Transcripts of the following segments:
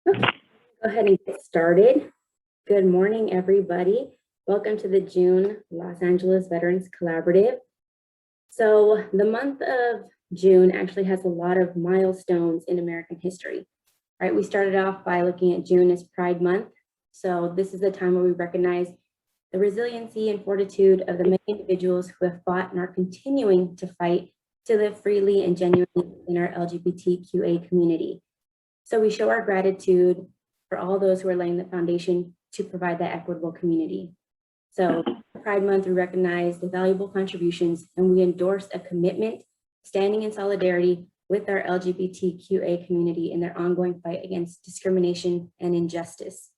Okay, go ahead and get started. Good morning, everybody. Welcome to the June Los Angeles Veterans Collaborative. So the month of June actually has a lot of milestones in American history, right? We started off by looking at June as Pride Month. So this is the time where we recognize the resiliency and fortitude of the many individuals who have fought and are continuing to fight to live freely and genuinely in our LGBTQA community. So we show our gratitude for all those who are laying the foundation to provide that equitable community. So Pride Month, we recognize the valuable contributions and we endorse a commitment standing in solidarity with our LGBTQA community in their ongoing fight against discrimination and injustice.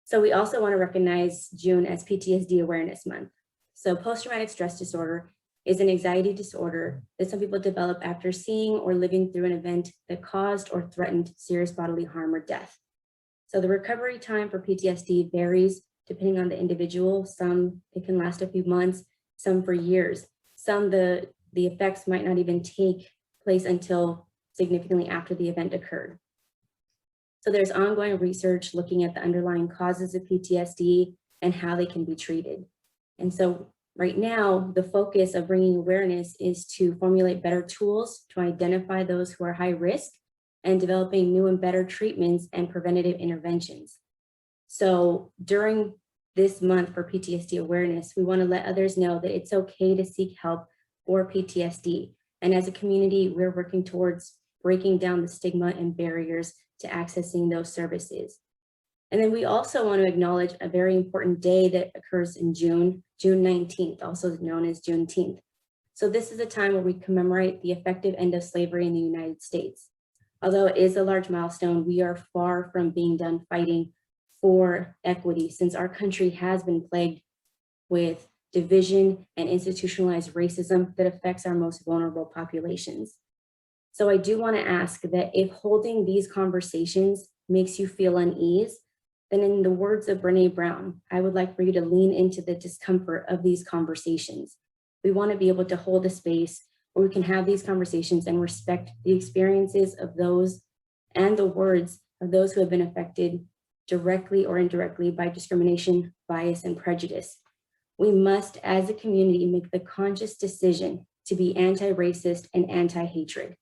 So we also want to recognize June as PTSD Awareness Month. So post-traumatic stress disorder is an anxiety disorder that some people develop after seeing or living through an event that caused or threatened serious bodily harm or death. So the recovery time for PTSD varies depending on the individual. Some, it can last a few months, some for years. Some, the effects might not even take place until significantly after the event occurred. So there's ongoing research looking at the underlying causes of PTSD and how they can be treated. And so right now, the focus of bringing awareness is to formulate better tools to identify those who are high risk and developing new and better treatments and preventative interventions. So during this month for PTSD awareness, we want to let others know that it's okay to seek help for PTSD. And as a community, we're working towards breaking down the stigma and barriers to accessing those services. And then we also want to acknowledge a very important day that occurs in June 19th, also known as Juneteenth. So this is a time where we commemorate the effective end of slavery in the United States. Although it is a large milestone, we are far from being done fighting for equity, since our country has been plagued with division and institutionalized racism that affects our most vulnerable populations. So I do want to ask that if holding these conversations makes you feel unease, then in the words of Brene Brown, I would like for you to lean into the discomfort of these conversations. We want to be able to hold a space where we can have these conversations and respect the experiences of those and the words of those who have been affected directly or indirectly by discrimination, bias, and prejudice. We must, as a community, make the conscious decision to be anti-racist and anti-hatred.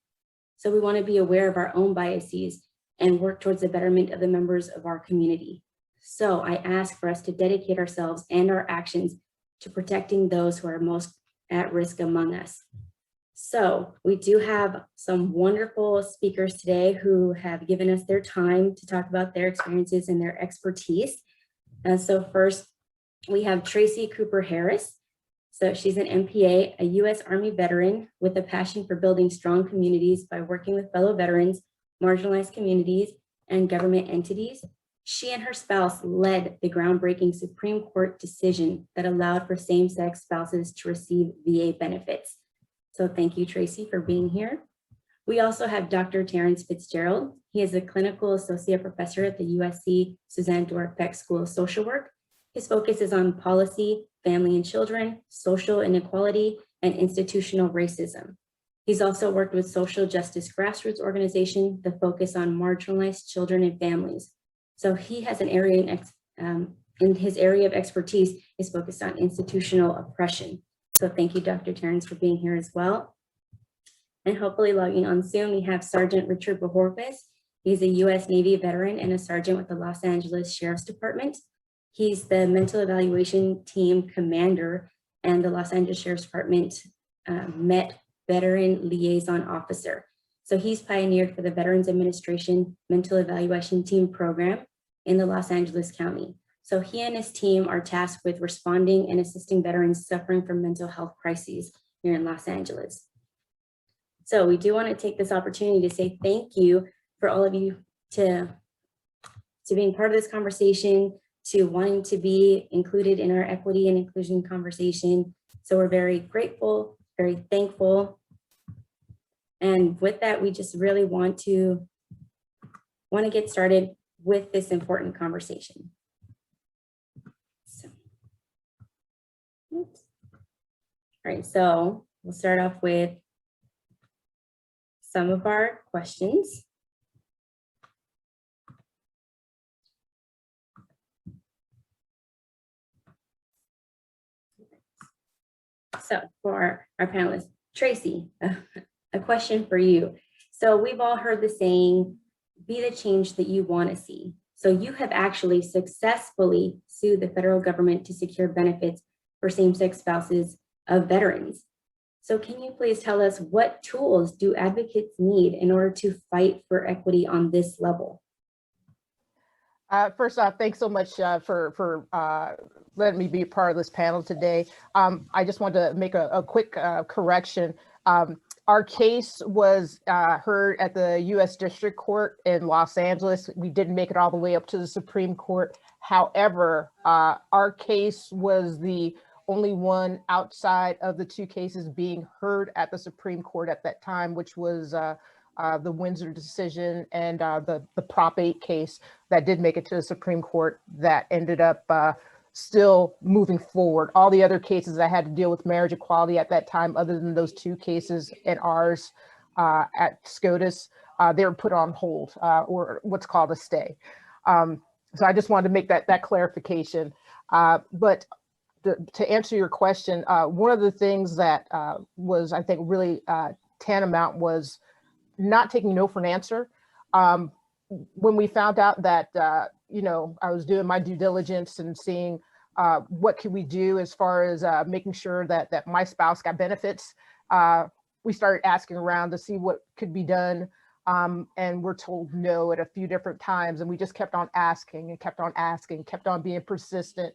So we want to be aware of our own biases and work towards the betterment of the members of our community. So I ask for us to dedicate ourselves and our actions to protecting those who are most at risk among us. So we do have some wonderful speakers today who have given us their time to talk about their experiences and their expertise. So first, we have Tracey Cooper-Harris. So she's an MPA, a US Army veteran with a passion for building strong communities by working with fellow veterans, marginalized communities, and government entities. She and her spouse led the groundbreaking Supreme Court decision that allowed for same-sex spouses to receive VA benefits. So thank you, Tracey, for being here. We also have Dr. Terence Fitzgerald. He is a clinical associate professor at the USC Suzanne Dworak-Peck School of Social Work. His focus is on policy, family and children, social inequality, and institutional racism. He's also worked with social justice grassroots organization that focus on marginalized children and families. So he has an area in his area of expertise is focused on institutional oppression. So thank you, Dr. Terence, for being here as well. And hopefully logging on soon, we have Sergeant Richard Bojorquez. He's a US Navy veteran and a sergeant with the Los Angeles Sheriff's Department. He's the mental evaluation team commander and the Los Angeles Sheriff's Department MET veteran liaison officer. So he's pioneered for the Veterans Administration mental evaluation team program in the Los Angeles County. So he and his team are tasked with responding and assisting veterans suffering from mental health crises here in Los Angeles. So we do want to take this opportunity to say thank you for all of you to being part of this conversation, to wanting to be included in our equity and inclusion conversation. So we're very grateful, very thankful. And with that, we just really want to get started with this important conversation. So, oops. All right, so we'll start off with some of our questions. So for our panelists, Tracey, a question for you. So we've all heard the saying, be the change that you want to see. So you have actually successfully sued the federal government to secure benefits for same-sex spouses of veterans. So can you please tell us, what tools do advocates need in order to fight for equity on this level? First off, thanks so much for letting me be a part of this panel today. I just wanted to make a quick correction. Our case was heard at the U.S. District Court in Los Angeles. We didn't make it all the way up to the Supreme Court. However, our case was the only one outside of the two cases being heard at the Supreme Court at that time, which was the Windsor decision and the Prop 8 case that did make it to the Supreme Court that ended up still moving forward. All the other cases that had to deal with marriage equality at that time, other than those two cases and ours at SCOTUS, they were put on hold or what's called a stay. So I just wanted to make that clarification. But to answer your question, one of the things that was, I think, really tantamount was not taking no for an answer. When we found out that, I was doing my due diligence and seeing what could we do as far as making sure that my spouse got benefits, we started asking around to see what could be done. And we're told no at a few different times. And we just kept on asking and kept on asking, kept on being persistent.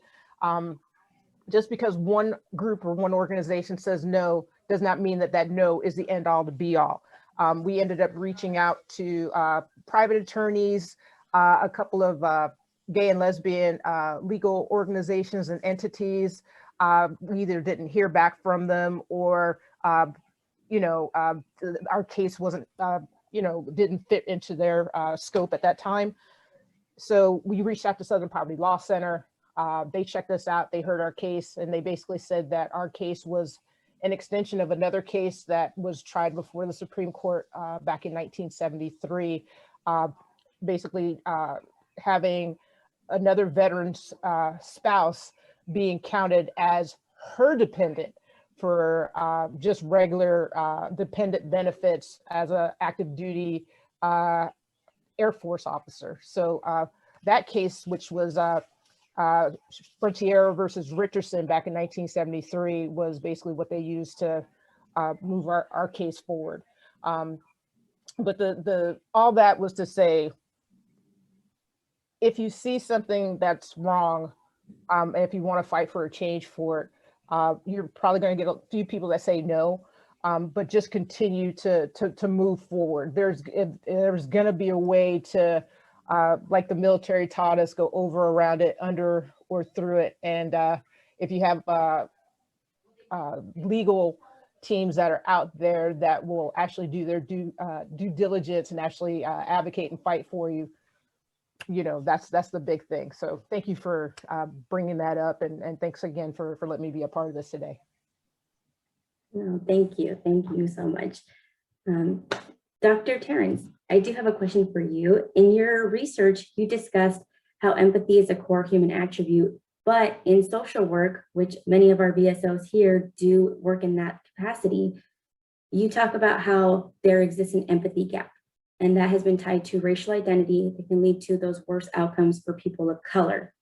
Just because one group or one organization says no does not mean that no is the end all to be all. We ended up reaching out to private attorneys, a couple of gay and lesbian legal organizations and entities. We either didn't hear back from them or, our case wasn't, didn't fit into their scope at that time. So we reached out to Southern Poverty Law Center. They checked us out, they heard our case, and they basically said that our case was an extension of another case that was tried before the Supreme Court back in 1973, basically having another veteran's spouse being counted as her dependent for just regular dependent benefits as an active duty Air Force officer. So that case, which was Frontier versus Richardson back in 1973, was basically what they used to move our case forward. But all that was to say, if you see something that's wrong, and if you want to fight for a change for it, you're probably going to get a few people that say no, but just continue to move forward. There's going to be a way to, like the military taught us, go over, around it, under, or through it. And if you have legal teams that are out there that will actually do their due diligence and actually advocate and fight for you, that's the big thing. So thank you for bringing that up, and thanks again for letting me be a part of this today. No, thank you so much. Dr. Terence, I do have a question for you. In your research, you discussed how empathy is a core human attribute, but in social work, which many of our VSOs here do work in that capacity, you talk about how there exists an empathy gap, and that has been tied to racial identity that can lead to those worse outcomes for people of color.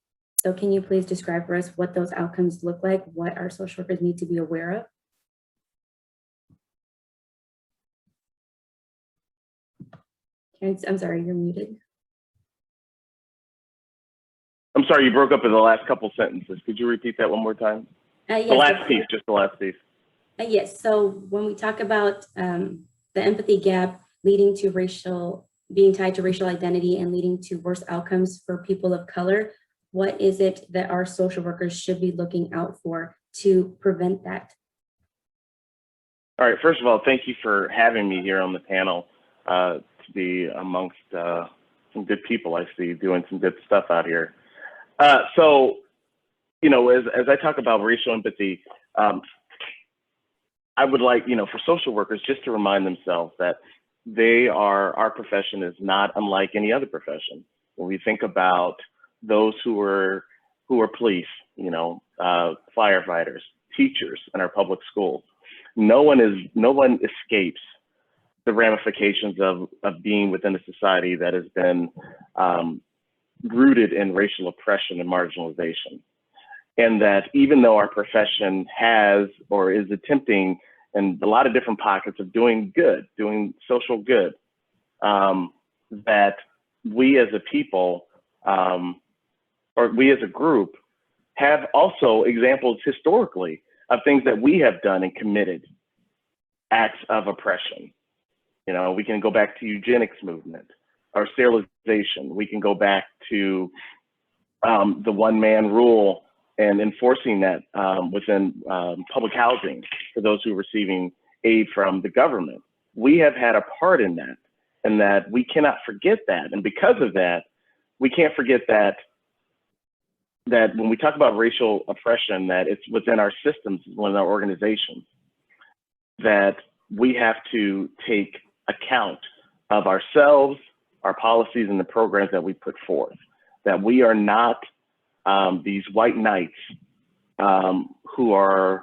So can you please describe for us what those outcomes look like, what our social workers need to be aware of? I'm sorry, you're muted. I'm sorry, you broke up in the last couple sentences. Could you repeat that one more time? Yes, the last piece, just the last piece. Yes, so when we talk about the empathy gap leading to being tied to racial identity and leading to worse outcomes for people of color, what is it that our social workers should be looking out for to prevent that? All right, first of all, thank you for having me here on the panel. To be amongst some good people I see doing some good stuff out here. So, as I talk about racial empathy, I would like, for social workers just to remind themselves that our profession is not unlike any other profession. When we think about those who are police, firefighters, teachers in our public schools. No one escapes the ramifications of being within a society that has been rooted in racial oppression and marginalization. And that even though our profession has or is attempting in a lot of different pockets of doing good, doing social good, that we as a people, or we as a group, have also examples historically of things that we have done and committed acts of oppression. You know, we can go back to eugenics movement or sterilization. We can go back to the one-man rule and enforcing that within public housing for those who are receiving aid from the government. We have had a part in that, and that we cannot forget that. And because of that, we can't forget that when we talk about racial oppression, that it's within our systems, within our organizations, that we have to take account of ourselves, our policies, and the programs that we put forth. That we are not these white knights who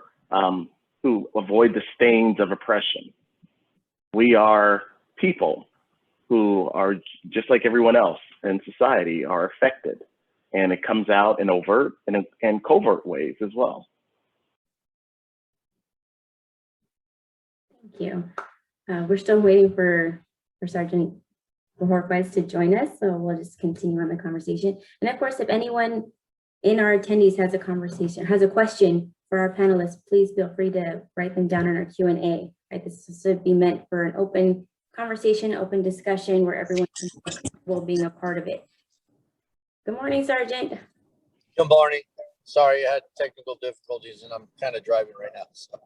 avoid the stains of oppression. We are people who are just like everyone else in society, are affected, and it comes out in overt and covert ways as well. Thank you. We're still waiting for Sergeant Dworak-Peck to join us, so we'll just continue on the conversation. And of course, if anyone in our attendees has a question for our panelists, please feel free to write them down in our Q&A. Right? This should be meant for an open conversation, open discussion where everyone will being a part of it. Good morning, Sergeant. Good morning. Sorry, I had technical difficulties and I'm kind of driving right now. So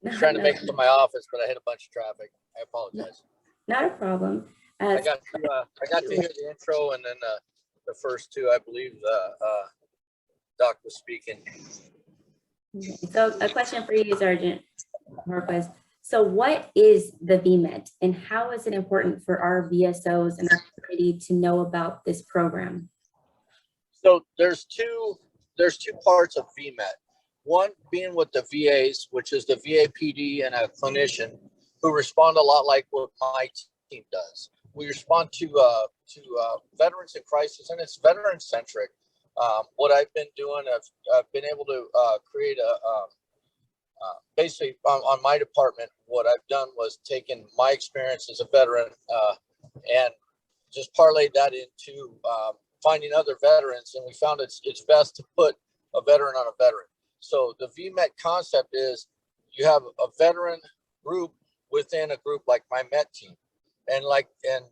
I'm trying to make it to my office, but I hit a bunch of traffic. I apologize. Not a problem. I got to hear the intro and then the first two, I believe Doc was speaking. So a question for you, Sergeant Dworak-Peck. So what is the VMET and how is it important for our VSOs and our community to know about this program? So there's two parts of VMET. One being with the VAs, which is the VA PD and a clinician who respond a lot like what my team does. We respond to veterans in crisis, and it's veteran centric. What I've been doing, I've been able to create basically on my department, what I've done was taken my experience as a veteran and just parlayed that into finding other veterans, and we found it's best to put a veteran on a veteran. So the VMET concept is you have a veteran group within a group like my MET team, and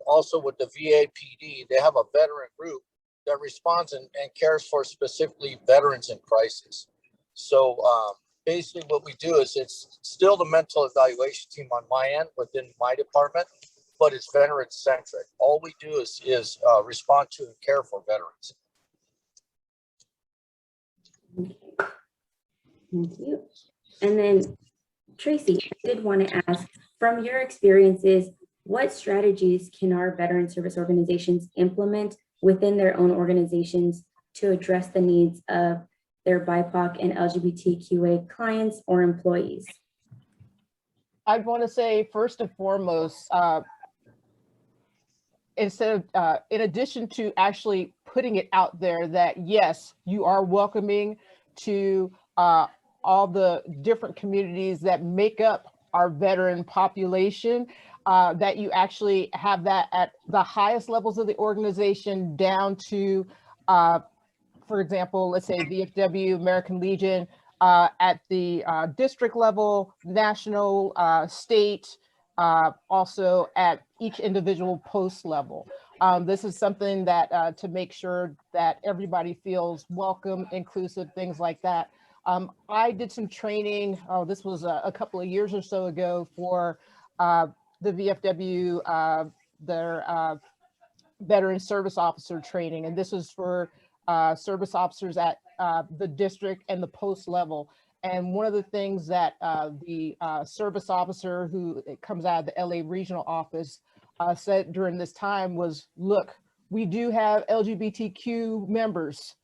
also with the VA PD, they have a veteran group that responds and cares for specifically veterans in crisis. So basically what we do is it's still the mental evaluation team on my end within my department, but it's veteran centric. All we do is respond to and care for veterans. Okay. Thank you. And then Tracey, I did want to ask, from your experiences, what strategies can our veteran service organizations implement within their own organizations to address the needs of their BIPOC and LGBTQA clients or employees? I'd want to say first and foremost, instead of, in addition to actually putting it out there that yes, you are welcoming to all the different communities that make up our veteran population, that you actually have that at the highest levels of the organization down to, for example, let's say VFW, American Legion, at the district level, national, state, also at each individual post level. This is something that to make sure that everybody feels welcome, inclusive, things like that. I did some training, this was a couple of years or so ago for the VFW, their veteran service officer training. And this is for service officers at the district and the post level. And one of the things that the service officer who comes out of the LA regional office said during this time was, look, we do have LGBTQ members.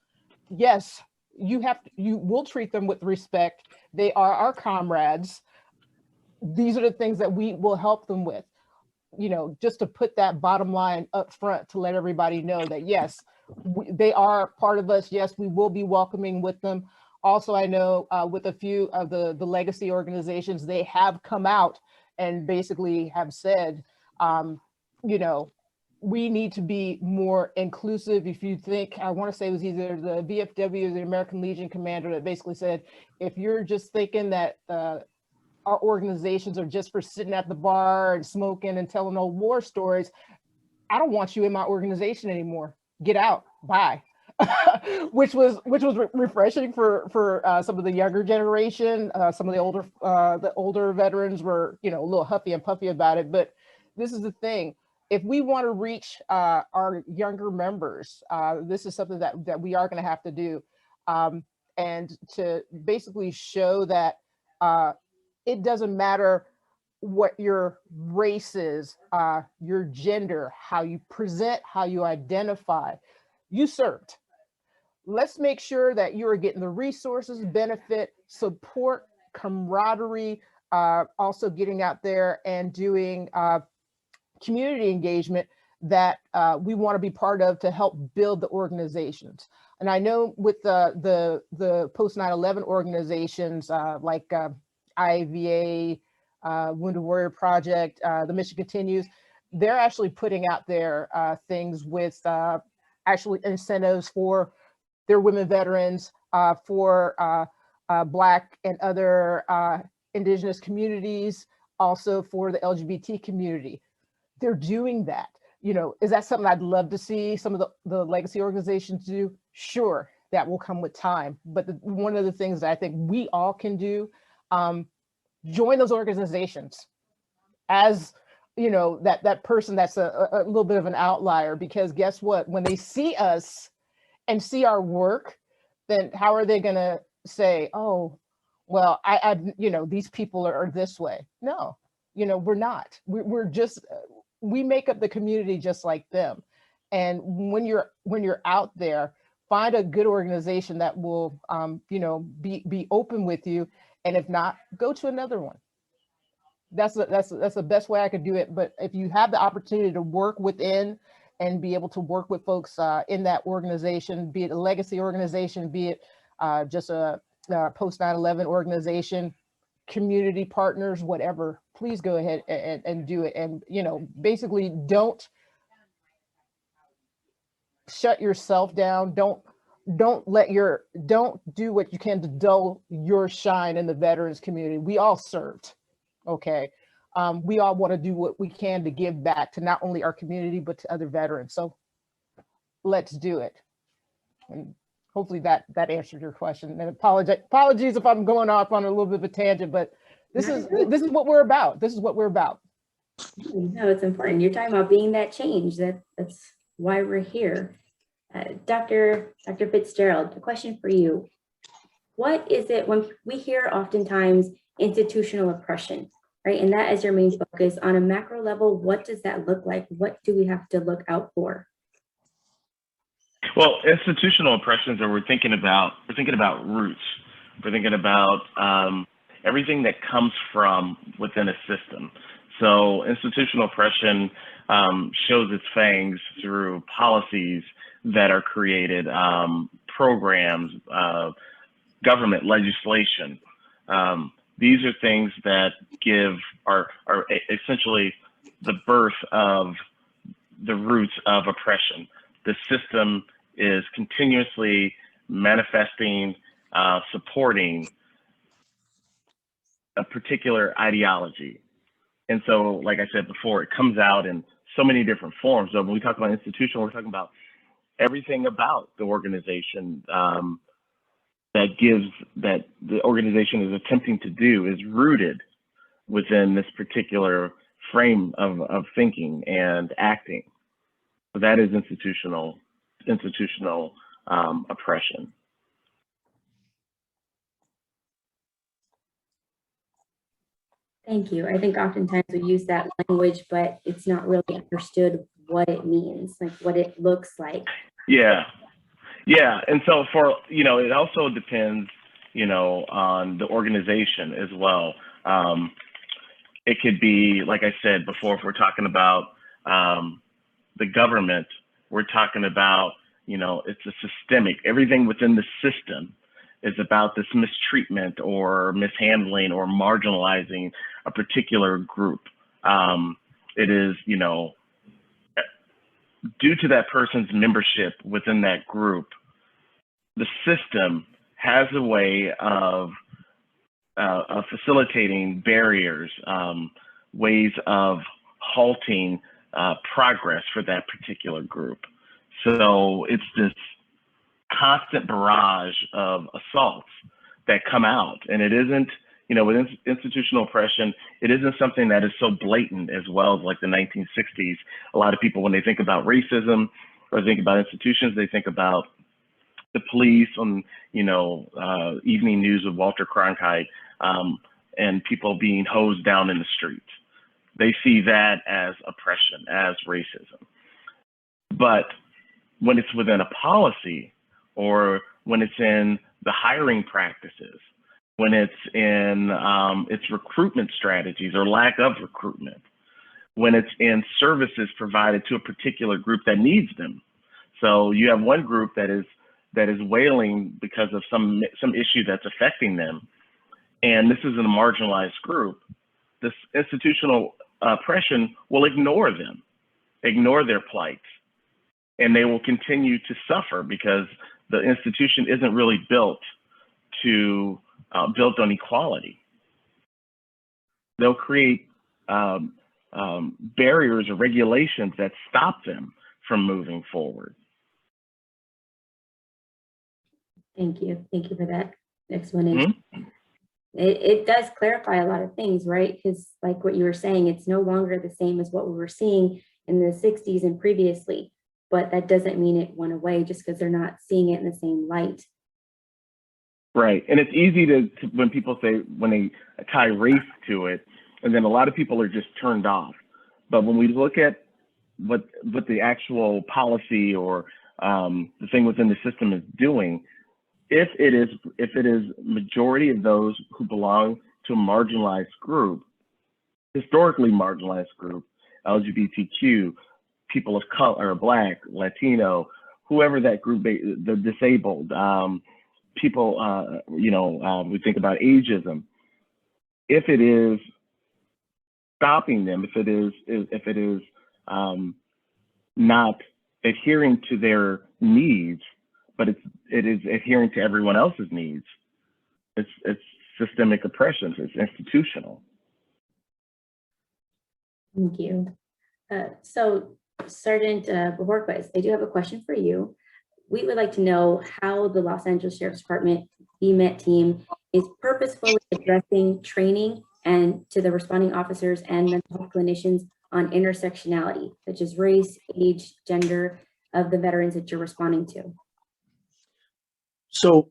Yes, you will treat them with respect. They are our comrades. These are the things that we will help them with, just to put that bottom line up front to let everybody know that yes, they are part of us. Yes, we will be welcoming with them. Also, I know with a few of the legacy organizations, they have come out and basically have said, we need to be more inclusive. If you think, I want to say it was either the VFW or the American Legion commander that basically said, if you're just thinking that our organizations are just for sitting at the bar and smoking and telling old war stories, I don't want you in my organization anymore. Get out, bye. which was refreshing for some of the younger generation. Some of the older veterans were, a little huffy and puffy about it. But this is the thing: if we want to reach our younger members, this is something that we are going to have to do, and to basically show that it doesn't matter what your race is, your gender, how you present, how you identify. You served. Let's make sure that you are getting the resources, benefit, support, camaraderie, also getting out there and doing community engagement that we want to be part of to help build the organizations. And I know with the post 9/11 organizations like IAVA, Wounded Warrior Project, the Mission Continues, they're actually putting out there things with actually incentives for their women veterans, for Black and other indigenous communities, also for the LGBT community. They're doing that. Is that something I'd love to see some of the legacy organizations do? Sure, that will come with time. But one of the things that I think we all can do, join those organizations as that person that's a little bit of an outlier, because guess what? When they see us and see our work, then how are they going to say, oh, well, these people are this way? No, we're not. We're just, we make up the community just like them. And when you're out there, find a good organization that will, be open with you. And if not, go to another one. That's the best way I could do it. But if you have the opportunity to work within and be able to work with folks in that organization, be it a legacy organization, be it just a post 9/11 organization, community partners, whatever, please go ahead and do it. And, basically don't shut yourself down. Don't do what you can to dull your shine in the veterans community. We all served. Okay. We all want to do what we can to give back to not only our community, but to other veterans. So let's do it. And hopefully that answered your question. And apologies if I'm going off on a little bit of a tangent, but this is what we're about. This is what we're about. No, it's important. You're talking about being that change. That's why we're here. Dr. Fitzgerald, a question for you. What is it when we hear oftentimes institutional oppression, right? And that is your main focus. On a macro level, what does that look like? What do we have to look out for? Well, institutional oppressions we're thinking about roots. We're thinking about everything that comes from within a system. So institutional oppression shows its fangs through policies that are created, programs, government legislation. These are things that are essentially the birth of the roots of oppression. The system is continuously manifesting, supporting a particular ideology. And so, like I said before, it comes out in so many different forms. So when we talk about institutional, we're talking about everything about the organization that the organization is attempting to do is rooted within this particular frame of thinking and acting. So that is institutional oppression. Thank you. I think oftentimes we use that language, but it's not really understood what it means, like what it looks like. Yeah. Yeah, and so for, it also depends, on the organization as well. It could be, like I said before, if we're talking about the government, we're talking about, it's a systemic, everything within the system is about this mistreatment or mishandling or marginalizing a particular group. It is, due to that person's membership within that group, the system has a way of facilitating barriers, ways of halting progress for that particular group. So it's this constant barrage of assaults that come out, and it isn't, with institutional oppression, it isn't something that is so blatant as well as like the 1960s. A lot of people, when they think about racism or think about institutions, they think about the police on, evening news with Walter Cronkite, and people being hosed down in the streets. They see that as oppression, as racism. But when it's within a policy, or when it's in the hiring practices, when it's in its recruitment strategies or lack of recruitment, when it's in services provided to a particular group that needs them. So you have one group that is wailing because of some issue that's affecting them, and this is a marginalized group. This institutional oppression will ignore them, ignore their plight, and they will continue to suffer because the institution isn't really built on equality. They'll create barriers or regulations that stop them from moving forward. Thank you for that explanation. Mm-hmm. It does clarify a lot of things, right? Because like what you were saying, it's no longer the same as what we were seeing in the 60s and previously, but that doesn't mean it went away just because they're not seeing it in the same light. Right, and it's easy to when people say, when they tie race to it, and then a lot of people are just turned off. But when we look at what the actual policy or the thing within the system is doing, if it is majority of those who belong to a marginalized group, historically marginalized group, LGBTQ, people of color, Black, Latino, whoever that group, the disabled, people, we think about ageism. If it is stopping them, if it is not adhering to their needs, but it is adhering to everyone else's needs, it's systemic oppression. It's institutional. Thank you. So Sergeant Dworak-Peck, I do have a question for you. We would like to know how the Los Angeles Sheriff's Department BMET team is purposefully addressing training and to the responding officers and mental health clinicians on intersectionality, such as race, age, gender of the veterans that you're responding to. So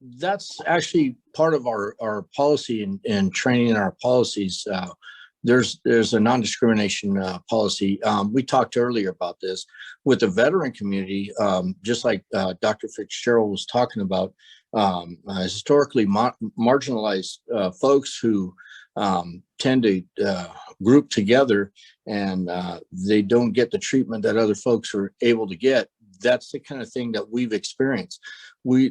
that's actually part of our policy and training our policies. There's a non-discrimination policy. We talked earlier about this with the veteran community, just like Dr. Fitzgerald was talking about, historically marginalized folks who tend to group together and they don't get the treatment that other folks are able to get. That's the kind of thing that we've experienced.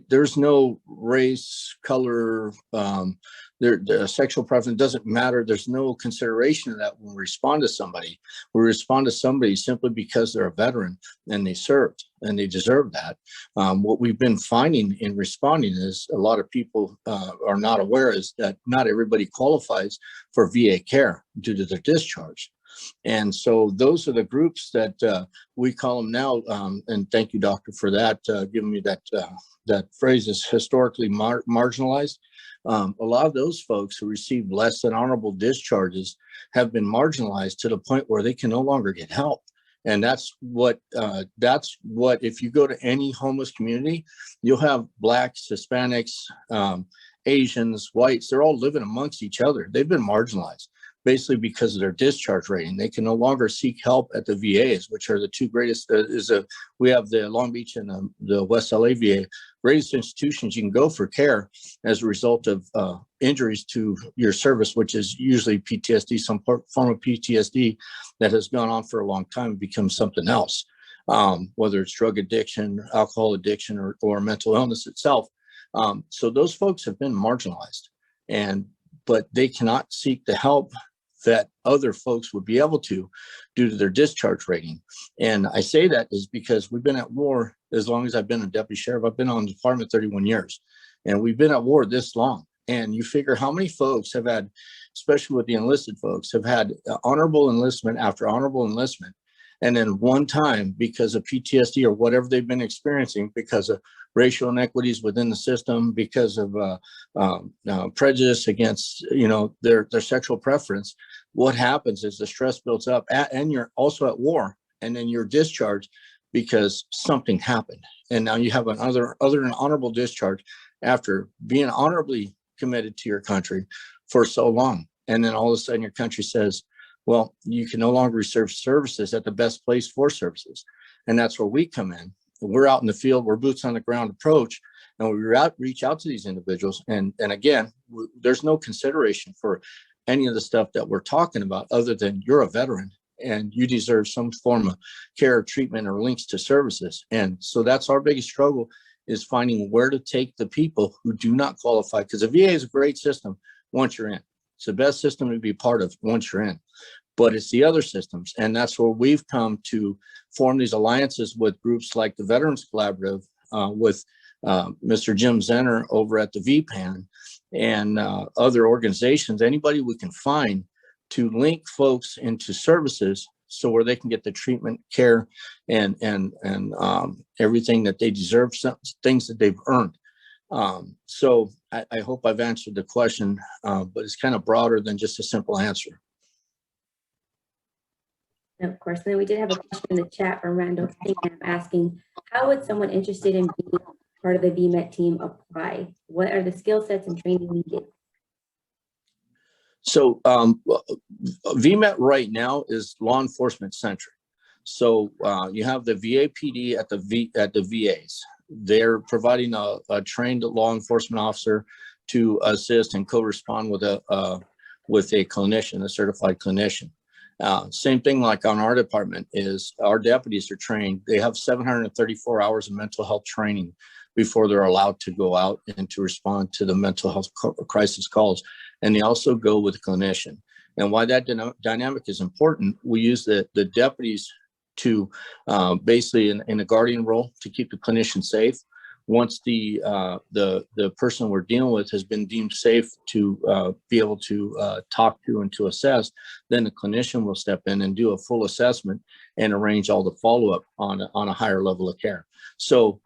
There's no race, color, the sexual preference doesn't matter. There's no consideration of that when we respond to somebody. We respond to somebody simply because they're a veteran and they served and they deserve that. What we've been finding in responding is a lot of people are not aware is that not everybody qualifies for VA care due to their discharge. And so those are the groups that we call them now, and thank you, doctor, for that, giving me that phrase is historically marginalized. A lot of those folks who received less than honorable discharges have been marginalized to the point where they can no longer get help. And that's what if you go to any homeless community, you'll have Blacks, Hispanics, Asians, whites, they're all living amongst each other. They've been marginalized. basically because of their discharge rating. They can no longer seek help at the VAs, which are the two greatest. We have the Long Beach and the West LA VA, greatest institutions you can go for care as a result of injuries to your service, which is usually PTSD, some form of PTSD that has gone on for a long time and becomes something else, whether it's drug addiction, alcohol addiction, or mental illness itself. So those folks have been marginalized, but they cannot seek the help that other folks would be able to due to their discharge rating. And I say that is because we've been at war as long as I've been a deputy sheriff. I've been on the department 31 years, and we've been at war this long. And you figure how many folks have had, especially with the enlisted folks, have had honorable enlistment after honorable enlistment. And then one time, because of PTSD or whatever they've been experiencing, because of racial inequities within the system, because of prejudice against, their sexual preference, what happens is the stress builds up, and you're also at war, and then you're discharged because something happened, and now you have other than honorable discharge after being honorably committed to your country for so long, and then all of a sudden your country says, well, you can no longer receive services at the best place for services. And that's where we come in. We're out in the field, we're boots on the ground approach, and we reach out to these individuals. And again, there's no consideration for any of the stuff that we're talking about other than you're a veteran and you deserve some form of care, treatment, or links to services. And so that's our biggest struggle, is finding where to take the people who do not qualify, because the VA is a great system once you're in. It's the best system to be part of once you're in, but it's the other systems. And that's where we've come to form these alliances with groups like the Veterans Collaborative, with Mr. Jim Zenner over at the VPAN, and other organizations, anybody we can find to link folks into services so where they can get the treatment, care, and everything that they deserve, things that they've earned. So I hope I've answered the question, but it's kind of broader than just a simple answer. Of course. And then we did have a question in the chat from Randall asking, how would someone interested in being part of the VMET team apply? What are the skill sets and training needed? So VMET right now is law enforcement centric. So you have the VA PD at the VAs. They're providing a trained law enforcement officer to assist and co-respond with a clinician, a certified clinician. Same thing like on our department is our deputies are trained. They have 734 hours of mental health training before they're allowed to go out and to respond to the mental health crisis calls. And they also go with a clinician. And why that dynamic is important, we use the deputies to basically in a guardian role to keep the clinician safe. Once the person we're dealing with has been deemed safe to be able to talk to and to assess, then the clinician will step in and do a full assessment and arrange all the follow-up on a higher level of care. So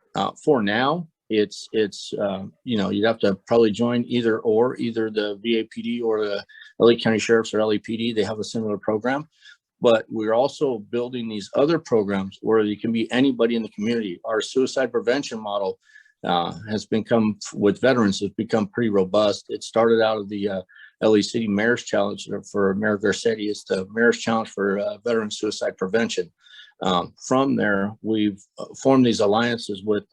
for now, it's you'd have to probably join either the VAPD or the LA County Sheriffs or LAPD. They have a similar program. But we're also building these other programs where you can be anybody in the community. Our suicide prevention model has become pretty robust. It started out of the LA City Mayor's Challenge for Mayor Garcetti. It's the Mayor's Challenge for Veteran Suicide Prevention. From there, we've formed these alliances with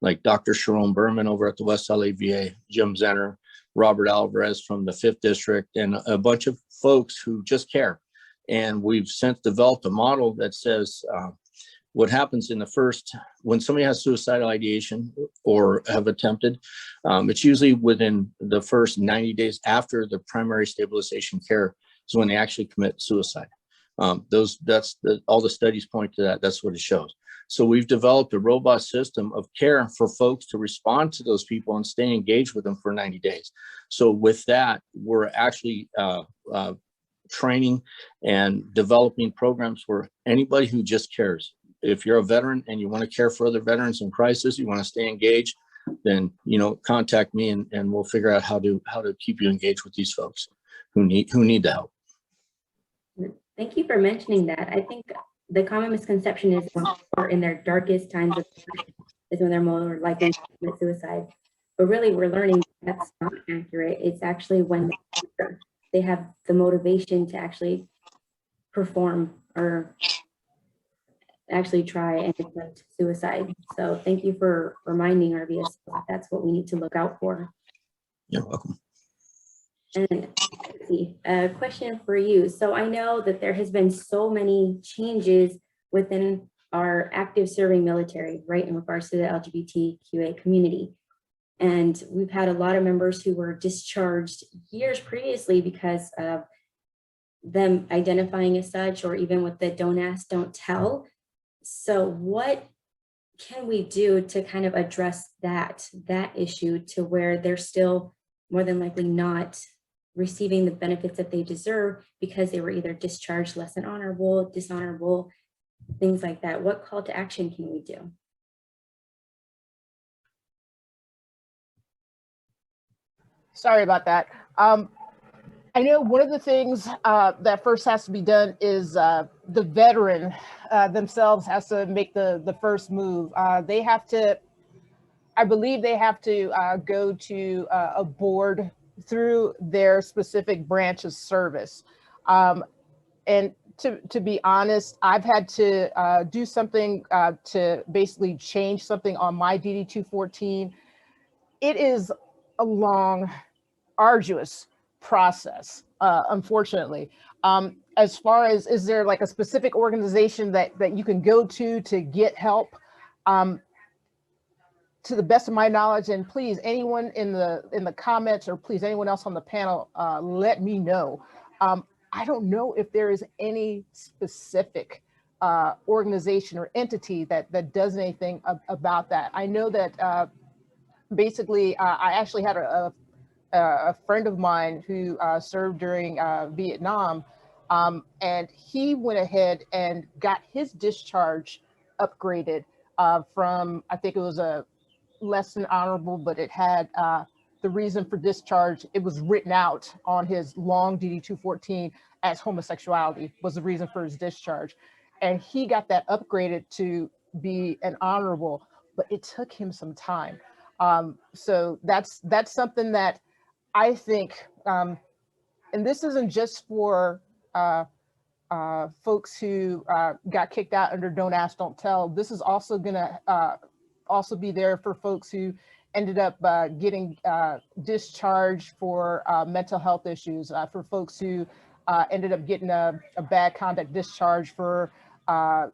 like Dr. Sharon Berman over at the West LA VA, Jim Zenner, Robert Alvarez from the 5th District, and a bunch of folks who just care. And we've since developed a model that says what happens when somebody has suicidal ideation or have attempted, it's usually within the first 90 days after the primary stabilization care is when they actually commit suicide. All the studies point to that. That's what it shows. So we've developed a robust system of care for folks to respond to those people and stay engaged with them for 90 days. So with that, we're actually training and developing programs for anybody who just cares. If you're a veteran and you want to care for other veterans in crisis, you want to stay engaged, then contact me and we'll figure out how to keep you engaged with these folks who need the help. Thank you for mentioning that. I think the common misconception is when in their darkest times of life is when they're more likely to commit suicide. But really, we're learning that's not accurate. It's actually when they have the motivation to actually perform or actually try and attempt suicide. So thank you for reminding our VSO that that's what we need to look out for. You're welcome. And a question for you. So I know that there has been so many changes within our active serving military, right, in regards to the LGBTQA community. And we've had a lot of members who were discharged years previously because of them identifying as such, or even with the don't ask, don't tell. So what can we do to kind of address that issue to where they're still more than likely not receiving the benefits that they deserve because they were either discharged less than honorable, dishonorable, things like that? What call to action can we do? Sorry about that. I know one of the things that first has to be done is the veteran themselves has to make the first move. They have to, I believe they have to go to a board through their specific branch of service. And to be honest, I've had to do something to basically change something on my DD-214. It is a long, arduous process, unfortunately. As far as, is there like a specific organization that you can go to get help? To the best of my knowledge, and please, anyone in the comments, or please anyone else on the panel, let me know. I don't know if there is any specific organization or entity that does anything about that. I know that basically, I actually had a friend of mine who served during Vietnam, and he went ahead and got his discharge upgraded from, I think it was a less than honorable, but it had the reason for discharge. It was written out on his long DD-214 as homosexuality was the reason for his discharge. And he got that upgraded to be an honorable, but it took him some time. So that's something that I think, and this isn't just for folks who got kicked out under Don't Ask, Don't Tell. This is also gonna also be there for folks who ended up getting discharged for mental health issues, for folks who ended up getting a bad conduct discharge for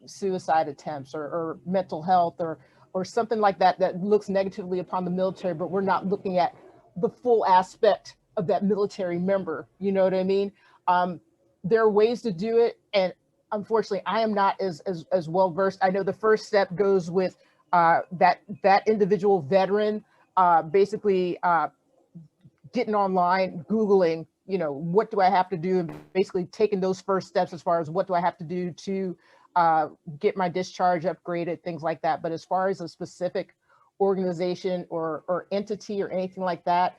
suicide attempts or mental health or something like that that looks negatively upon the military, but we're not looking at the full aspect of that military member. You know what I mean? There are ways to do it, and unfortunately, I am not as well versed. I know the first step goes with that individual veteran basically getting online, Googling, you know, what do I have to do, and basically taking those first steps as far as what do I have to do to get my discharge upgraded, things like that. But as far as a specific organization or entity or anything like that,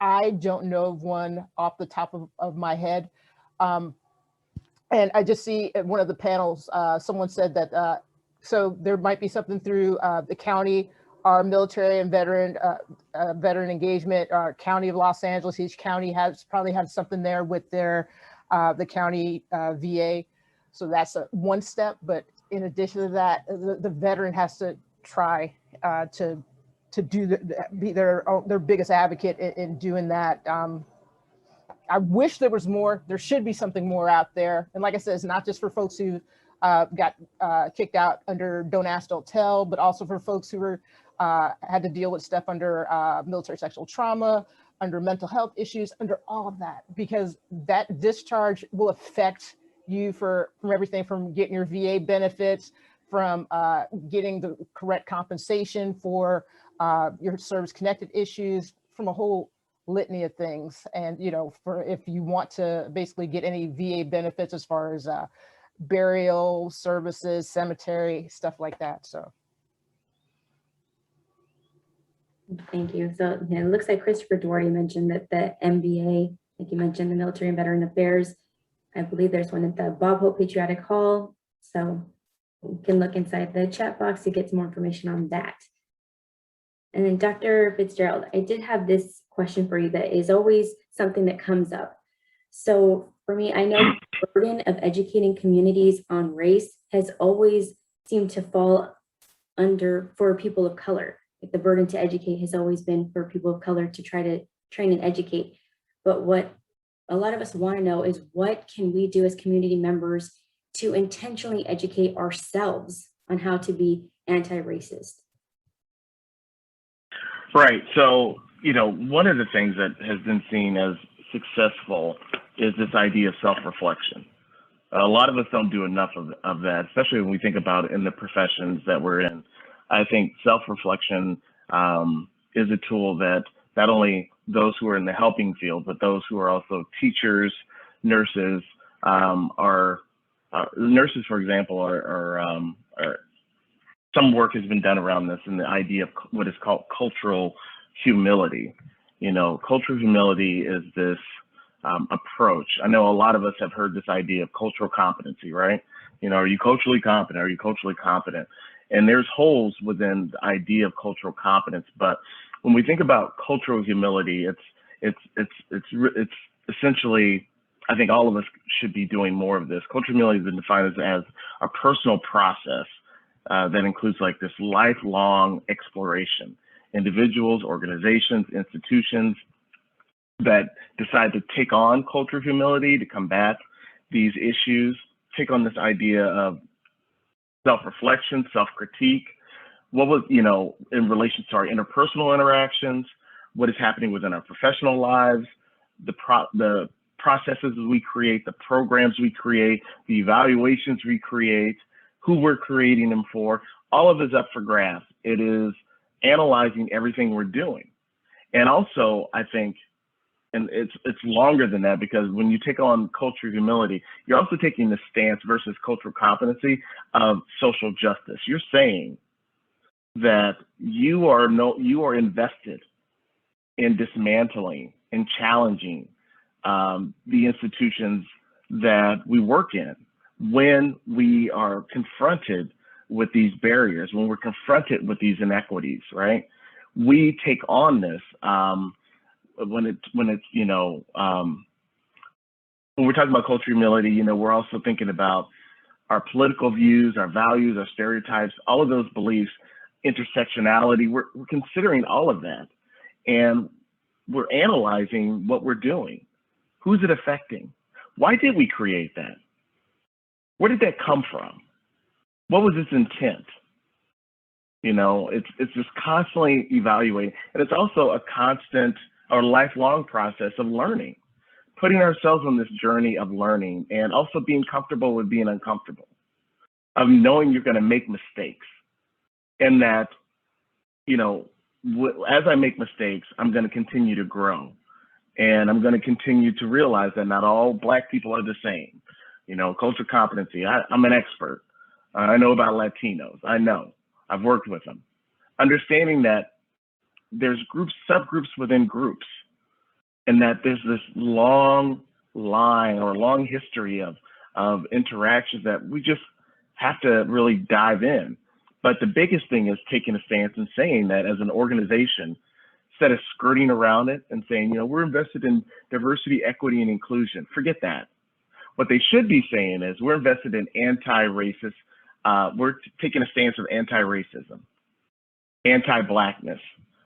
I don't know of one off the top of my head. And I just see at one of the panels, someone said that, so there might be something through the county, our military and veteran engagement, our county of Los Angeles. Each county probably has something there with their the county VA. So that's one step. But in addition to that, the veteran has to try to be their biggest advocate in doing that. I wish there was more. There should be something more out there. And like I said, it's not just for folks who got kicked out under Don't Ask, Don't Tell, but also for folks who were had to deal with stuff under military sexual trauma, under mental health issues, under all of that, because that discharge will affect you from everything from getting your VA benefits, from getting the correct compensation for your service-connected issues, from a whole litany of things. And, you know, for if you want to basically get any VA benefits as far as burial services, cemetery, stuff like that. So. Thank you. So yeah, it looks like Christopher Doherty mentioned that the MBA, like you mentioned, the Military and Veteran Affairs, I believe there's one at the Bob Hope Patriotic Hall. So you can look inside the chat box to get some more information on that. And then Dr. Fitzgerald, I did have this question for you that is always something that comes up. So for me, I know the burden of educating communities on race has always seemed to fall under for people of color. Like the burden to educate has always been for people of color to try to train and educate. But what a lot of us want to know is, what can we do as community members to intentionally educate ourselves on how to be anti-racist? Right. So, you know, one of the things that has been seen as successful is this idea of self-reflection. A lot of us don't do enough of that, especially when we think about it in the professions that we're in. I think self-reflection is a tool that not only those who are in the helping field, but those who are also teachers, nurses, nurses, for example, are some work has been done around this, and the idea of what is called cultural humility. You know, cultural humility is this approach. I know a lot of us have heard this idea of cultural competency, right? You know, are you culturally competent? Are you culturally competent? And there's holes within the idea of cultural competence. But when we think about cultural humility, it's essentially, I think all of us should be doing more of this. Cultural humility has been defined as a personal process that includes like this lifelong exploration. Individuals, organizations, institutions that decide to take on cultural humility to combat these issues, take on this idea of self-reflection, self-critique. What was, you know, in relation to our interpersonal interactions, what is happening within our professional lives, the processes we create, the programs we create, the evaluations we create, who we're creating them for, all of it is up for grabs. It is analyzing everything we're doing. And also, I think, and it's longer than that, because when you take on cultural humility, you're also taking the stance versus cultural competency of social justice. You're saying that you are invested in dismantling and challenging the institutions that we work in when we are confronted with these barriers, when we're confronted with these inequities, right? We take on this when it's you know, when we're talking about cultural humility, you know, we're also thinking about our political views, our values, our stereotypes, all of those beliefs, intersectionality. We're considering all of that, and we're analyzing what we're doing. Who's it affecting? Why did we create that? Where did that come from? What was its intent? You know, it's just constantly evaluating, and it's also a constant or lifelong process of learning, putting ourselves on this journey of learning, and also being comfortable with being uncomfortable, of knowing you're going to make mistakes, and that, you know, as I make mistakes, I'm going to continue to grow, and I'm going to continue to realize that not all Black people are the same. You know, cultural competency, I'm an expert. I know about Latinos. I know. I've worked with them. Understanding that there's groups, subgroups within groups, and that there's this long line or long history of interactions that we just have to really dive in. But the biggest thing is taking a stance and saying that as an organization, instead of skirting around it and saying, you know, we're invested in diversity, equity, and inclusion. Forget that. What they should be saying is we're invested in anti-racist. We're taking a stance of anti-racism, anti-Blackness.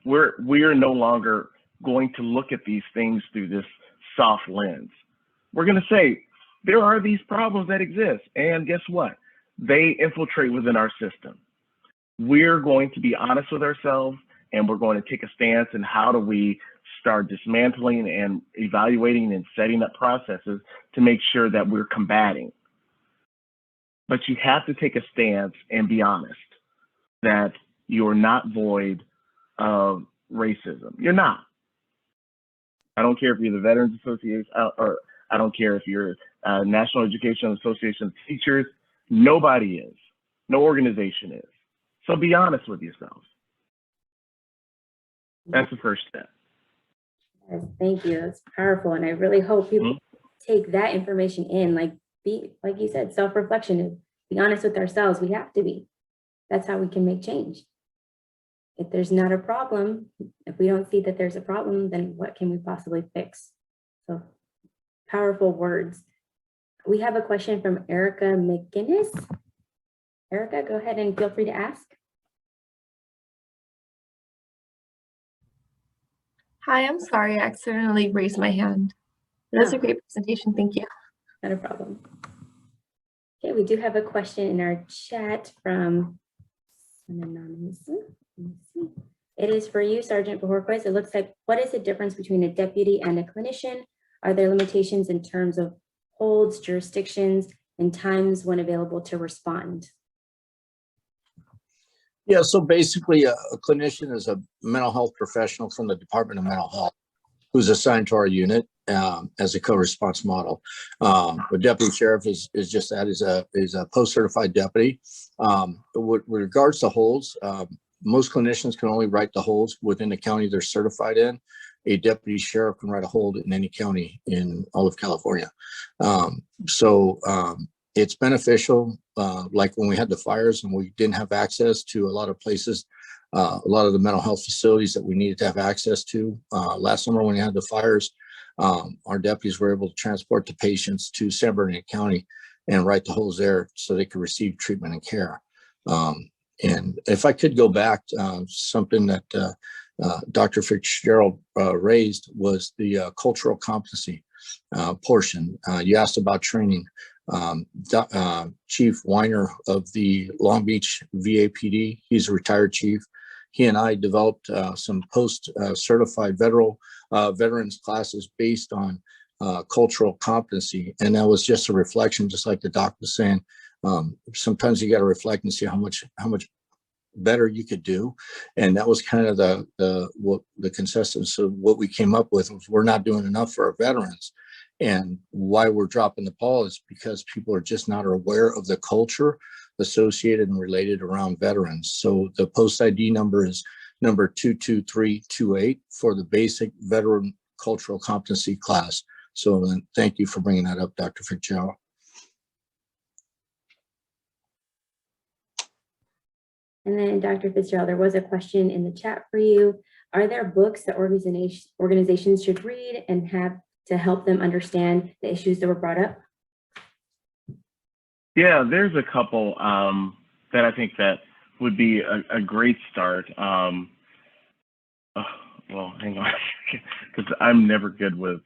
We're no longer going to look at these things through this soft lens. We're going to say there are these problems that exist, and guess what? They infiltrate within our system. We're going to be honest with ourselves, and we're going to take a stance in how do we start dismantling and evaluating and setting up processes to make sure that we're combating. But you have to take a stance and be honest that you're not void of racism. You're not. I don't care if you're the Veterans Association, or I don't care if you're National Educational Association of Teachers. Nobody is. No organization is. So be honest with yourselves. That's the first step. Yes, thank you. That's powerful. And I really hope people take that information in, like you said, self-reflection, and be honest with ourselves. We have to be. That's how we can make change. If there's not a problem, if we don't see that there's a problem, then what can we possibly fix? So powerful words. We have a question from Erica McGinnis. Erica, go ahead and feel free to ask. Hi, I'm sorry, I accidentally raised my hand. That's a great presentation, thank you. Not a problem. Okay, we do have a question in our chat from an anonymous. Let me see. It is for you, Sergeant Bojorquez. It looks like, what is the difference between a deputy and a clinician? Are there limitations in terms of holds, jurisdictions, and times when available to respond? Yeah, so basically a clinician is a mental health professional from the Department of Mental Health who's assigned to our unit as a co-response model. The deputy sheriff is just that, is a post-certified deputy. With regards to holds, most clinicians can only write the holds within the county they're certified in. A deputy sheriff can write a hold in any county in all of California. It's beneficial, like when we had the fires and we didn't have access to a lot of places, a lot of the mental health facilities that we needed to have access to. Last summer when we had the fires, our deputies were able to transport the patients to San Bernardino County and write the holds there so they could receive treatment and care. And if I could go back, something that Dr. Fitzgerald raised was the cultural competency portion. You asked about training. Chief Weiner of the Long Beach VAPD, he's a retired chief. He and I developed some post-certified veterans classes based on cultural competency. And that was just a reflection, just like the doc was saying. Sometimes you got to reflect and see how much better you could do. And that was kind of the consensus of what we came up with was we're not doing enough for our veterans. And why we're dropping the ball is because people are just not aware of the culture associated and related around veterans. So the post ID number is number 22328 for the basic veteran cultural competency class. So thank you for bringing that up, Dr. Fitzgerald. And then Dr. Fitzgerald, there was a question in the chat for you. Are there books that organizations should read and have to help them understand the issues that were brought up? Yeah, there's a couple that I think that would be a great start. Well, hang on, because I'm never good with,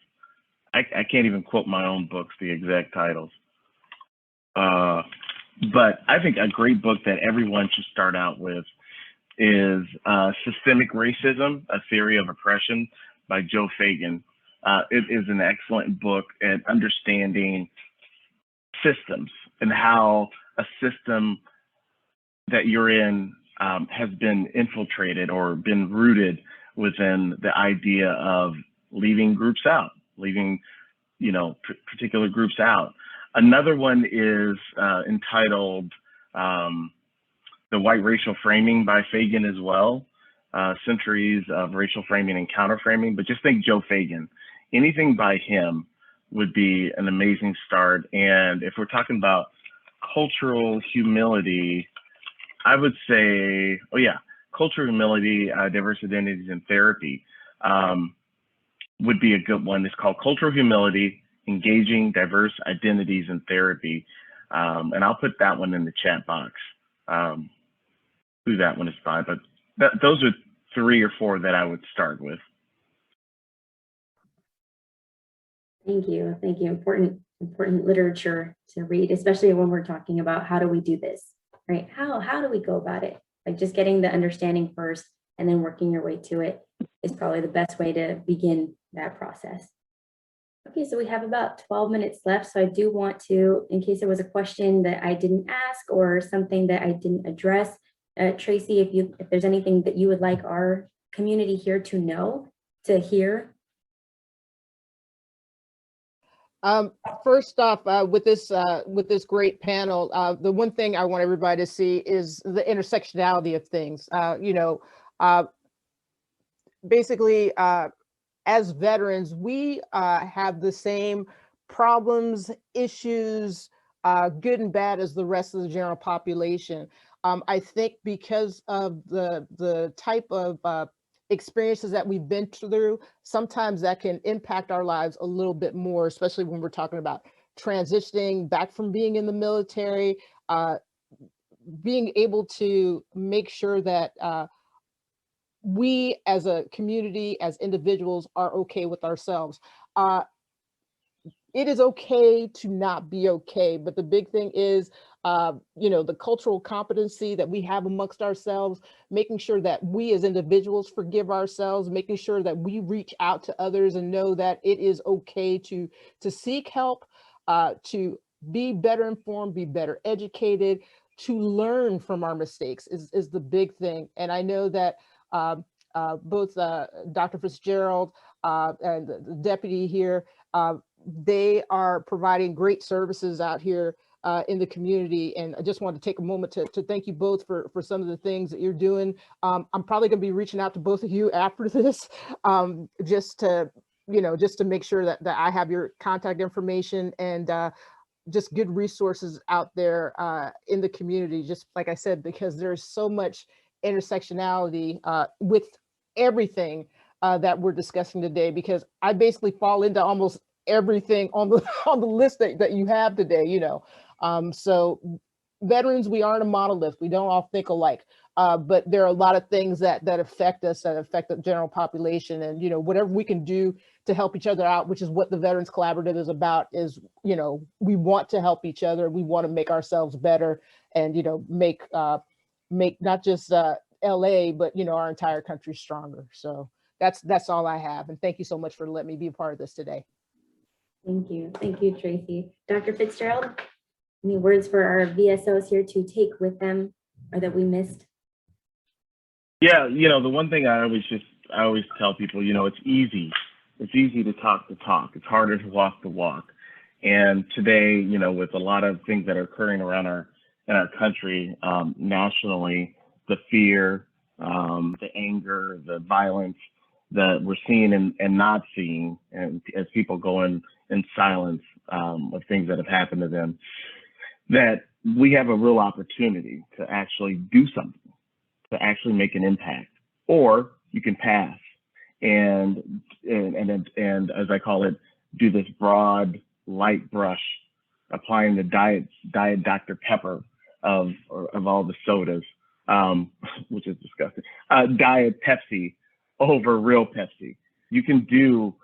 I can't even quote my own books, the exact titles. But I think a great book that everyone should start out with is Systemic Racism, A Theory of Oppression by Joe Fagan. It is an excellent book at understanding systems and how a system that you're in has been infiltrated or been rooted within the idea of leaving groups out, leaving, particular groups out. Another one is entitled The White Racial Framing by Fagan as well, Centuries of Racial Framing and Counterframing, but just think Joe Fagan. Anything by him would be an amazing start. And if we're talking about cultural humility, I would say, Cultural Humility, Diverse Identities in Therapy would be a good one. It's called Cultural Humility, Engaging Diverse Identities in Therapy. And I'll put that one in the chat box, who that one is by, but those are 3 or 4 that I would start with. Thank you. Thank you. Important literature to read, especially when we're talking about how do we do this, right? How do we go about it? Like just getting the understanding first and then working your way to it is probably the best way to begin that process. Okay, so we have about 12 minutes left. So I do want to, in case there was a question that I didn't ask or something that I didn't address, Tracey, if there's anything that you would like our community here to know, to hear. First off, with this great panel, the one thing I want everybody to see is the intersectionality of things. Basically, as veterans, we have the same problems, issues, good and bad as the rest of the general population. I think because of the type of experiences that we've been through, sometimes that can impact our lives a little bit more, especially when we're talking about transitioning back from being in the military, being able to make sure that we as a community, as individuals, are okay with ourselves. It is okay to not be okay, but the big thing is, the cultural competency that we have amongst ourselves, making sure that we as individuals forgive ourselves, making sure that we reach out to others and know that it is okay to seek help, to be better informed, be better educated, to learn from our mistakes is the big thing. And I know that both Dr. Fitzgerald and the deputy here, they are providing great services out here in the community. And I just want to take a moment to thank you both for some of the things that you're doing. I'm probably going to be reaching out to both of you after this, just to make sure that I have your contact information and just good resources out there in the community, just like I said, because there's so much intersectionality with everything that we're discussing today, because I basically fall into almost everything on the list that you have today, so veterans, we aren't a monolith, we don't all think alike, but there are a lot of things that affect us, that affect the general population. And whatever we can do to help each other out, which is what the Veterans Collaborative is about, is we want to help each other, we want to make ourselves better, and make not just LA, but our entire country stronger. So that's all I have, and thank you so much for letting me be a part of this today. Thank you, Tracy. Dr. Fitzgerald, any words for our VSOs here to take with them or that we missed? Yeah, the one thing I always tell people, it's easy to talk the talk. It's harder to walk the walk. And today, with a lot of things that are occurring around in our country, nationally, the fear, the anger, the violence that we're seeing and not seeing, and as people go in silence of things that have happened to them, that we have a real opportunity to actually do something, to actually make an impact, or you can pass and as I call it, do this broad light brush, applying the diet Dr. Pepper of all the sodas, which is disgusting. Diet Pepsi over real Pepsi. You can do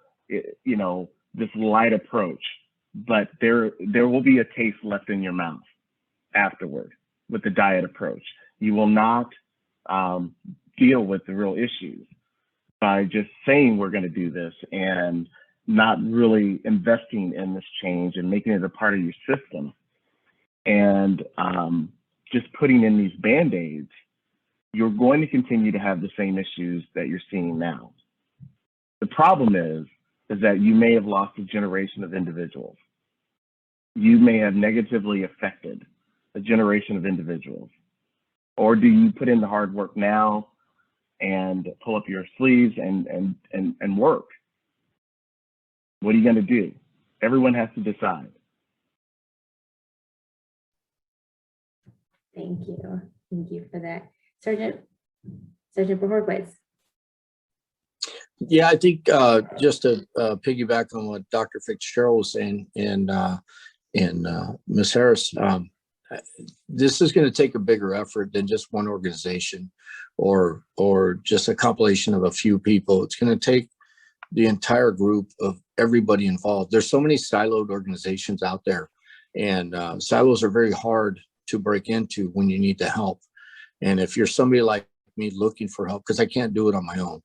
this light approach, but there will be a taste left in your mouth afterward with the diet approach. You will not deal with the real issues by just saying we're going to do this and not really investing in this change and making it a part of your system, and just putting in these Band-Aids. You're going to continue to have the same issues that you're seeing now. The problem is that you may have lost a generation of individuals. You may have negatively affected a generation of individuals. Or do you put in the hard work now and pull up your sleeves and work? What are you going to do? Everyone has to decide. Thank you for that. Sergeant Bohorquez. Yeah, I think just to piggyback on what Dr. Fitzgerald was saying and Ms. Harris, this is going to take a bigger effort than just one organization or just a compilation of a few people. It's going to take the entire group of everybody involved. There's so many siloed organizations out there, and silos are very hard to break into when you need the help. And if you're somebody like me looking for help, because I can't do it on my own,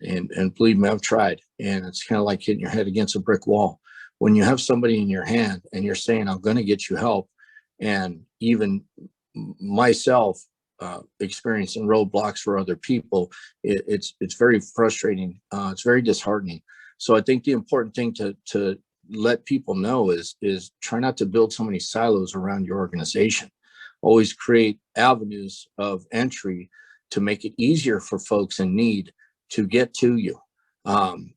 and believe me, I've tried, and it's kind of like hitting your head against a brick wall. When you have somebody in your hand and you're saying, I'm going to get you help, and even myself experiencing roadblocks for other people, it's very frustrating. It's very disheartening. So I think the important thing to let people know is try not to build so many silos around your organization. Always create avenues of entry to make it easier for folks in need to get to you.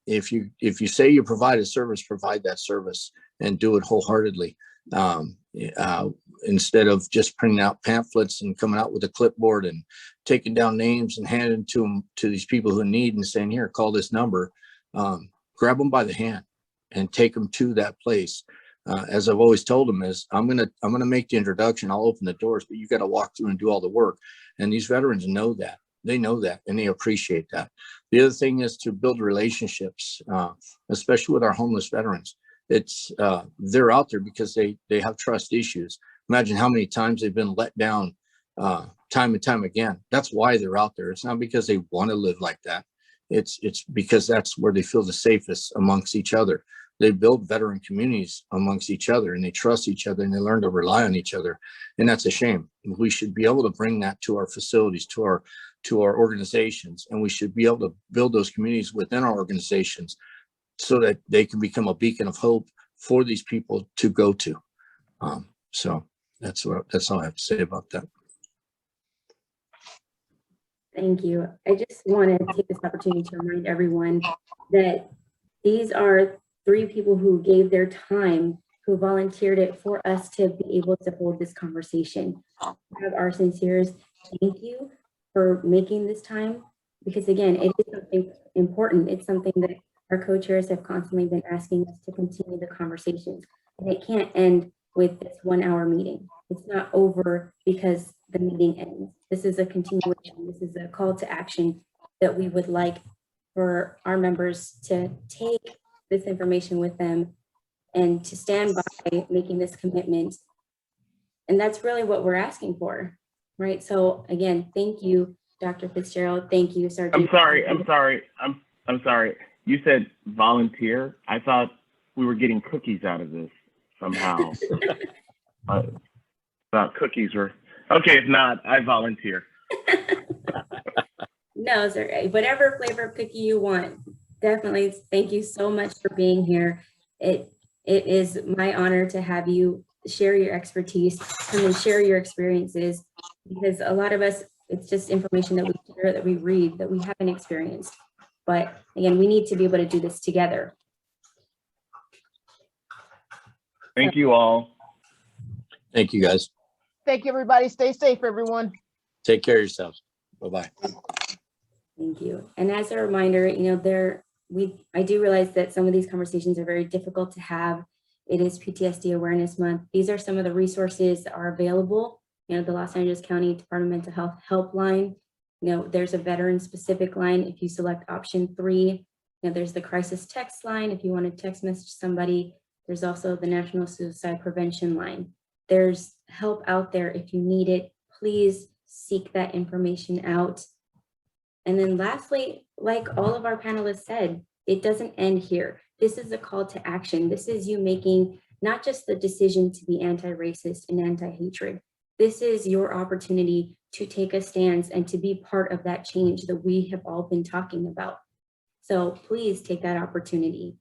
If you say you provide a service, provide that service and do it wholeheartedly. instead of just printing out pamphlets and coming out with a clipboard and taking down names and handing them to these people who need and saying, here, call this number, grab them by the hand and take them to that place. As I've always told them is I'm going to make the introduction. I'll open the doors, but you got to walk through and do all the work. And these veterans know that. They know that and they appreciate that. The other thing is to build relationships, especially with our homeless veterans. It's they're out there because they have trust issues. Imagine how many times they've been let down time and time again. That's why they're out there. It's not because they want to live like that. It's because that's where they feel the safest amongst each other. They build veteran communities amongst each other and they trust each other and they learn to rely on each other. And that's a shame. We should be able to bring that to our facilities, to our organizations, and we should be able to build those communities within our organizations so that they can become a beacon of hope for these people to go to. So that's all I have to say about that. Thank you. I just want to take this opportunity to remind everyone that these are 3 people who gave their time, who volunteered it for us to be able to hold this conversation. We have our sincerest thank you for making this time, because again, it is something important. It's something that our co-chairs have constantly been asking us to continue the conversations, and it can't end with this 1-hour meeting. It's not over because the meeting ends. This is a continuation. This is a call to action that we would like for our members to take this information with them and to stand by making this commitment. And that's really what we're asking for, right? So again, thank you, Dr. Fitzgerald. Thank you, Sergeant. I'm sorry. You said volunteer. I thought we were getting cookies out of this somehow. Thought cookies were okay. If not, I volunteer. No, sir. Whatever flavor cookie you want. Definitely. Thank you so much for being here. It is my honor to have you share your expertise and share your experiences, because a lot of us, it's just information that we share, that we read, that we haven't experienced. But again, we need to be able to do this together. Thank you all. Thank you, guys. Thank you, everybody. Stay safe, everyone. Take care of yourselves. Bye-bye. Thank you. And as a reminder, you know, I do realize that some of these conversations are very difficult to have. It is PTSD Awareness Month. These are some of the resources that are available. You know, the Los Angeles County Department of Mental Health helpline. You know, there's a veteran specific line if you select option 3. You know, there's the crisis text line if you want to text message somebody. There's also the National Suicide Prevention line. There's help out there if you need it. Please seek that information out. And then lastly, like all of our panelists said, it doesn't end here. This is a call to action. This is you making not just the decision to be anti-racist and anti-hatred. This is your opportunity to take a stance and to be part of that change that we have all been talking about. So please take that opportunity.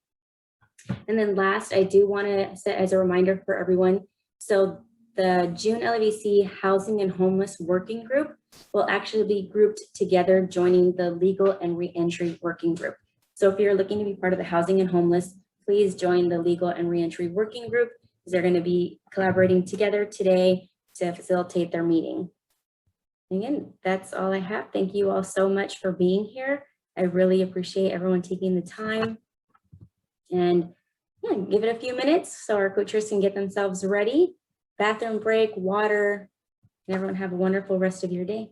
And then last, I do want to set as a reminder for everyone, so the June LAVC Housing and Homeless Working Group will actually be grouped together, joining the Legal and Reentry Working Group. So if you're looking to be part of the Housing and Homeless, please join the Legal and Reentry Working Group, because they're going to be collaborating together today to facilitate their meeting. Again, that's all I have. Thank you all so much for being here. I really appreciate everyone taking the time. And yeah, give it a few minutes so our coaches can get themselves ready. Bathroom break, water, and everyone have a wonderful rest of your day.